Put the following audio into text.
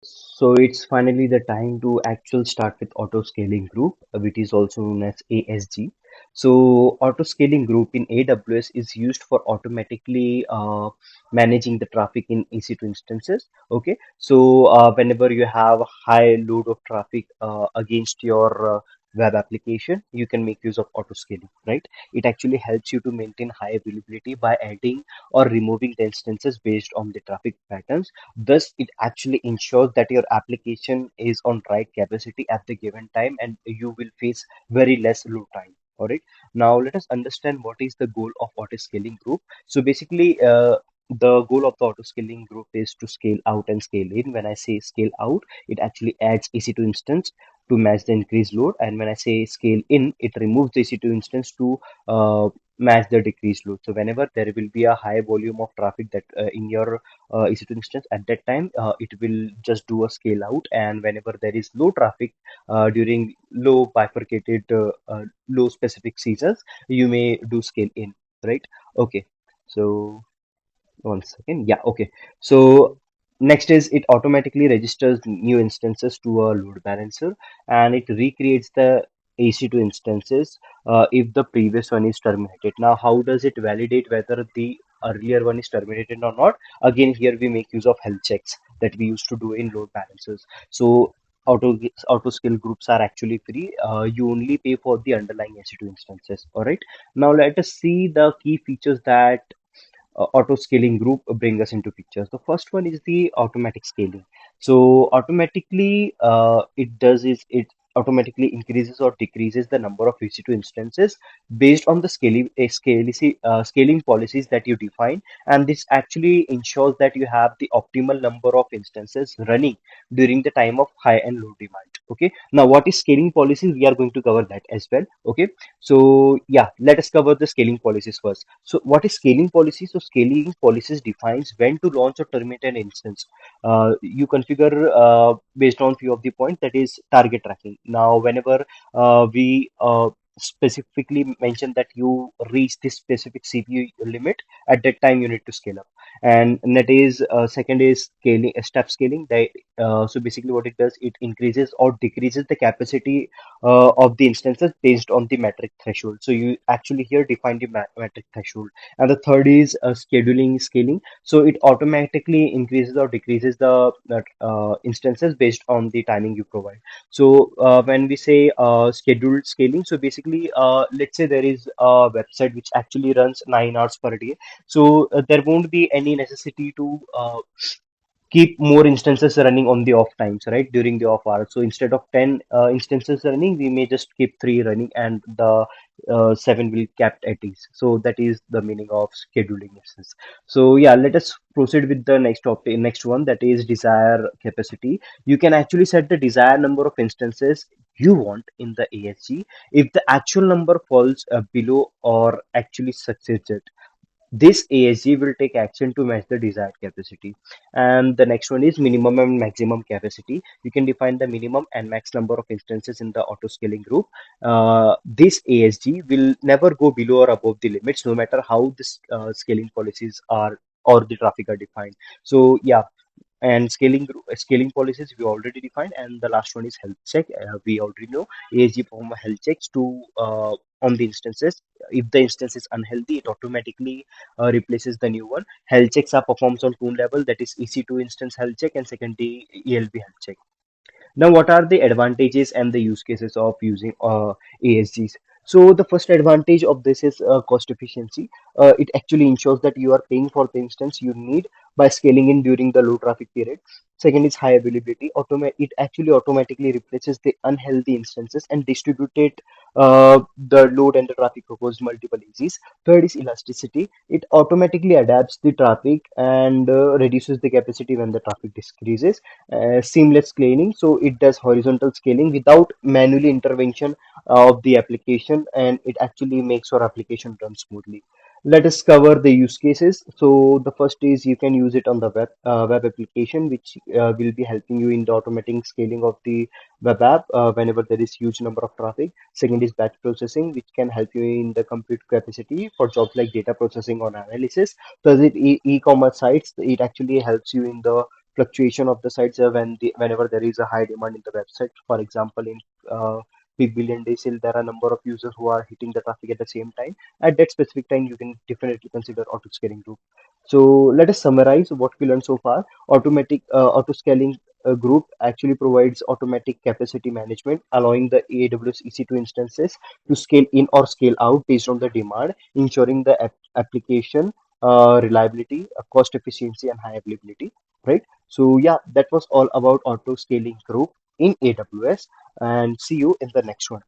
So it's finally the time to actual start with auto scaling group, which is also known as ASG. So auto scaling group in AWS is used for automatically managing the traffic in EC2 instances. Okay, so whenever you have a high load of traffic against your web application, you can make use of auto scaling, right? It actually helps you to maintain high availability by adding or removing the instances based on the traffic patterns. Thus, it actually ensures that your application is on right capacity at the given time and you will face very less load time. All right. Now, let us understand what is the goal of auto scaling group. So, basically, the goal of the auto scaling group is to scale out and scale in. When I say scale out, it actually adds EC2 instance to match the increased load. And when I say scale in, it removes the EC2 instance to match the decreased load. So whenever there will be a high volume of traffic that in your EC2 instance at that time, it will just do a scale out. And whenever there is low traffic during low bifurcated, low specific seasons, you may do scale in, right? Okay. So one second. Yeah, okay. So next is it automatically registers new instances to a load balancer and it recreates the AC2 instances if the previous one is terminated. Now, how does it validate whether the earlier one is terminated or not? Again, here we make use of health checks that we used to do in load balancers. So auto skill groups are actually free. You only pay for the underlying AC2 instances. All right. Now let us see the key features that auto scaling group bring us into pictures. The first one is the automatic scaling. So automatically it does is it automatically increases or decreases the number of EC2 instances based on the scaling policies that you define, and this actually ensures that you have the optimal number of instances running during the time of high and low demand. Okay, now what is scaling policies? We are going to cover that as well. Okay, so yeah, let us cover the scaling policies first. So what is scaling policy? So scaling policies defines when to launch or terminate an instance. You configure based on few of the points, that is target tracking. Now, whenever we specifically mention that you reach this specific CPU limit, at that time you need to scale up. And that is second is scaling, step scaling. That so basically what it does, it increases or decreases the capacity of the instances based on the metric threshold. So you actually here define the metric threshold. And the third is scheduling scaling. So it automatically increases or decreases the instances based on the timing you provide. So when we say scheduled scaling, so basically let's say there is a website which actually runs 9 hours per day. So there won't be any necessity to keep more instances running on the off times, right? During the off hours. So instead of 10 instances running, we may just keep three running and the seven will kept at ease. So that is the meaning of scheduling instance. So yeah, let us proceed with the next topic, next one, that is desire capacity. You can actually set the desired number of instances you want in the ASG if the actual number falls below or actually succeeds it. This ASG will take action to match the desired capacity. And the next one is minimum and maximum capacity. You can define the minimum and max number of instances in the auto scaling group. This ASG will never go below or above the limits, no matter how this scaling policies are or the traffic are defined. So yeah, and scaling policies we already defined, and the last one is health check. We already know ASG perform health checks to on the instances. If the instance is unhealthy, it automatically replaces the new one. Health checks are performed on two level, that is EC2 instance health check and secondly ELB health check. Now, what are the advantages and the use cases of using ASGs? So the first advantage of this is cost efficiency. It actually ensures that you are paying for the instance you need by scaling in during the low traffic period. Second is high availability. It actually automatically replaces the unhealthy instances and distributed the load and the traffic across multiple ASGs. Third is elasticity. It automatically adapts the traffic and reduces the capacity when the traffic decreases. Seamless scaling, so it does horizontal scaling without manually intervention of the application, and it actually makes our application run smoothly. Let us cover the use cases. So the first is you can use it on the web application, which will be helping you in the automating scaling of the web app whenever there is huge number of traffic. Second is batch processing, which can help you in the compute capacity for jobs like data processing or analysis. So it e-commerce sites, it actually helps you in the fluctuation of the sites whenever there is a high demand in the website. For example, in uh, big billion day sale, there are a number of users who are hitting the traffic at the same time. At that specific time, you can definitely consider auto scaling group. So let us summarize what we learned so far. Auto scaling group actually provides automatic capacity management, allowing the AWS EC2 instances to scale in or scale out based on the demand, ensuring the application reliability, cost efficiency, and high availability. Right. So yeah, that was all about auto scaling group in AWS, and see you in the next one.